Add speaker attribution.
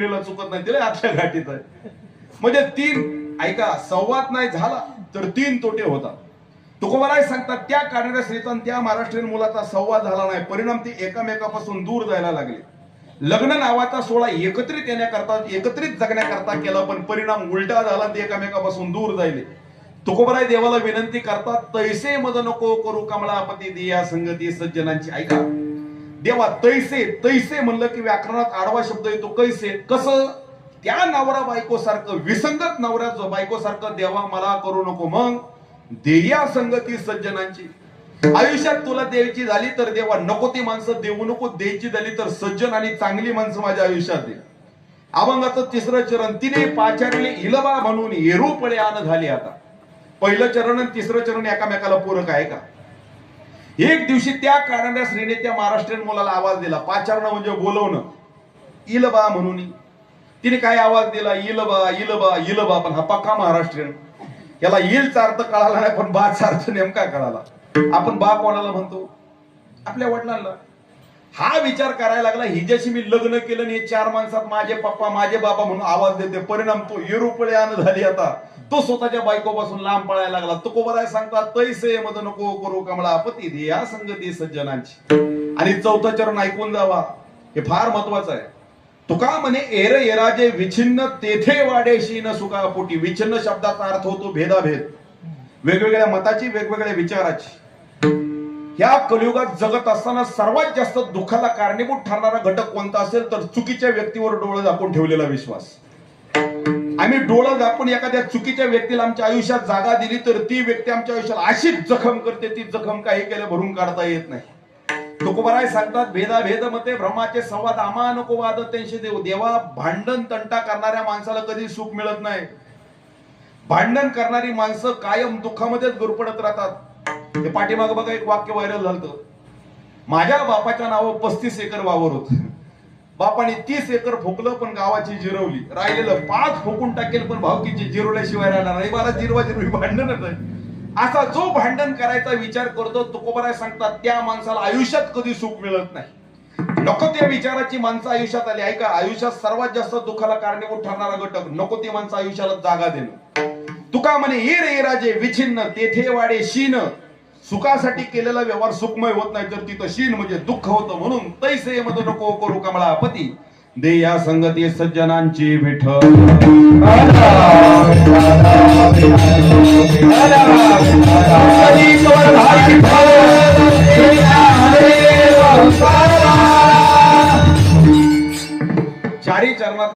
Speaker 1: चुकत नाही तिला आतल्या घाटीत आहे. म्हणजे तीन ऐका संवाद नाही झाला तर तीन तोटे होतात. तुकोबाराय सांगतात त्या काढणाऱ्या स्त्रीचा त्या महाराष्ट्रीयन मुलाचा संवाद झाला नाही, परिणाम ती एकामेकापासून दूर जायला लागले. लग्न नावाचा सोहळा एकत्रित येण्याकरता एकत्रित जगण्याकरता केला, पण परिणाम उलटा झाला, ते एकामेकापासून दूर जायले. तुकोबाराय देवाला विनंती करतात, तैसे मद नको करू कमळापती दिया संगती सज्जनांची. ऐका देवा तैसे तैसे म्हणलं की व्याकरणात आडवा शब्द येतो कैसे. कसं त्या नवरा बायको सारखं विसंगत नवऱ्याचं बायको सारखं देवा मला करू नको, मग देया संगती सज्जनांची. आयुष्यात तुला द्यायची झाली तर देवा नको ती माणसं देऊ नको, द्यायची झाली तर सज्जन आणि चांगली माणसं माझ्या आयुष्यात दे. अभंगाचं तिसरं चरण तिने पाचारले इलबा म्हणून येरू पळे आन झाली. आता पहिलं चरण आणि तिसरं चरण एकामेकाला पूरक आहे का. एक दिवशी त्या काढणाऱ्या स्त्रीने त्या महाराष्ट्रीयन मुलाला आवाज दिला. पाचारणं म्हणजे बोलवणं, इलबा म्हणून. तिने काय आवाज दिला, इलबा इलबा इलबा. पण हा पक्का महाराष्ट्रीयन, याला इलचा अर्थ कळाला नाही, पण बाचा अर्थ नेमका कळाला. आपण बा कोणाला म्हणतो, आपल्या वडिलांना. हा विचार करायला लागला, हिच्याशी मी लग्न केलं आणि हे चार माणसात माझे पप्पा माझे बाबा म्हणून आवाज देते, परिणाम तो येरुपळे आण झाली. आता तो स्वतःच्या बायकोपासून लांब पळायला लागला. तुकोबाराय सांगतात तैसे मद नको करू कमळापती दिया संगती सज्जनांची. आणि चौथं चरण ऐकून जावा, हे फार महत्वाचं आहे. तुका म्हणे एर एराजे विछिन्न तेथे वाडेशी न सुखापोटी. विछिन्न शब्दाचा अर्थ होतो भेदाभेद, वेगवेगळ्या मताची वेगवेगळ्या विचाराची. ह्या कलियुगात जगत असताना सर्वात जास्त दुःखाला कारणीभूत ठरणारा घटक कोणता असेल तर चुकीच्या व्यक्तीवर डोळं झाकून ठेवलेला विश्वास. आम्ही डोळं झाकून एखाद्या चुकीच्या व्यक्तीला आमच्या आयुष्यात जागा दिली तर ती व्यक्ती आमच्या आयुष्याला अशीच जखम करते, ती जखम काही केलं भरून काढता येत नाही. तुकोबाराय सांगतात भेदाभेद मते भ्रमाचे संवाद आमा नको वाद त्यांचे देव. देवा भांडण तंटा करणाऱ्या माणसाला कधी सुख मिळत नाही. भांडण करणारी माणसं कायम दुःखामध्येच गुरफटत राहतात. हे पाठीमाग बघा एक वाक्य व्हायरल झालं. माझ्या बापाच्या नावावर 35 एकर वावर होत. बापाने 30 एकर फुकलं पण गावाची जिरवली, राहिलेलं 5 फुकून टाकेल पण भावकीची जिरवल्याशिवाय राहणार नाही. मला जिरवा जिरवी भांडणच आहे. असा जो भांडण करायचा विचार करतो, तुकोबाराय सांगतात त्या माणसाला आयुष्यात कधी सुख मिळत नाही. नको त्या विचाराची माणसं आयुष्यात आली. ऐका, आयुष्यात सर्वात जास्त दुःखाला कारणीभूत ठरणारा घटक नको ती माणसं आयुष्याला जागा देणं. तुका म्हणे एर एराजे विछिन्न तेथे वाडे शीन. सुखासाठी केलेला व्यवहार सुखमय होत नाही तर तिथं शीन म्हणजे दुःख होतं. म्हणून तैसे मद नको करू कमळापती देया संगती सज्जनांची. विठ्ठल